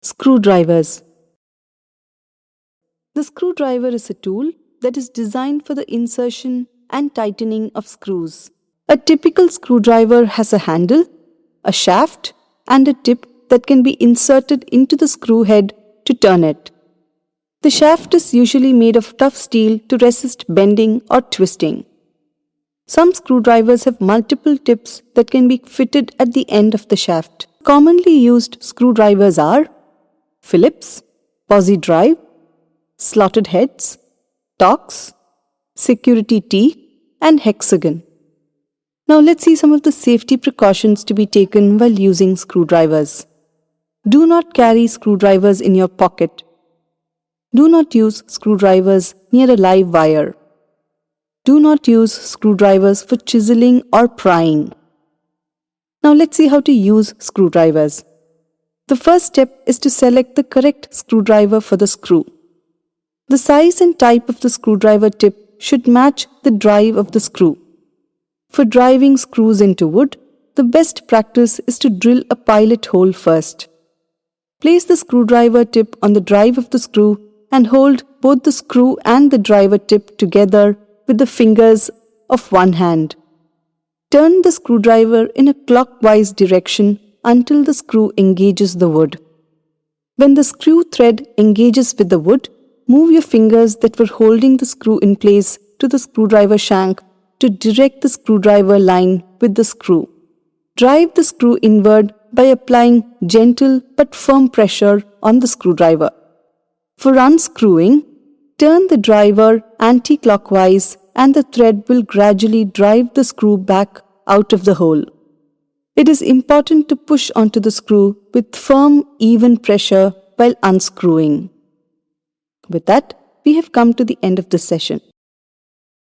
Screwdrivers. The screwdriver is a tool that is designed for the insertion and tightening of screws. A typical screwdriver has a handle, a shaft, and a tip that can be inserted into the screw head to turn it. The shaft is usually made of tough steel to resist bending or twisting. Some screwdrivers have multiple tips that can be fitted at the end of the shaft. Commonly used screwdrivers are Phillips, Posi-Drive, slotted heads, Torx, Security T, and Hexagon. Now let's see some of the safety precautions to be taken while using screwdrivers. Do not carry screwdrivers in your pocket. Do not use screwdrivers near a live wire. Do not use screwdrivers for chiseling or prying. Now let's see how to use screwdrivers. The first step is to select the correct screwdriver for the screw. The size and type of the screwdriver tip should match the drive of the screw. For driving screws into wood, the best practice is to drill a pilot hole first. Place the screwdriver tip on the drive of the screw and hold both the screw and the driver tip together with the fingers of one hand. Turn the screwdriver in a clockwise direction until the screw engages the wood. When the screw thread engages with the wood, move your fingers that were holding the screw in place to the screwdriver shank to direct the screwdriver line with the screw. Drive the screw inward by applying gentle but firm pressure on the screwdriver. For unscrewing, turn the driver anti-clockwise and the thread will gradually drive the screw back out of the hole. It is important to push onto the screw with firm, even pressure while unscrewing. With that, we have come to the end of this session.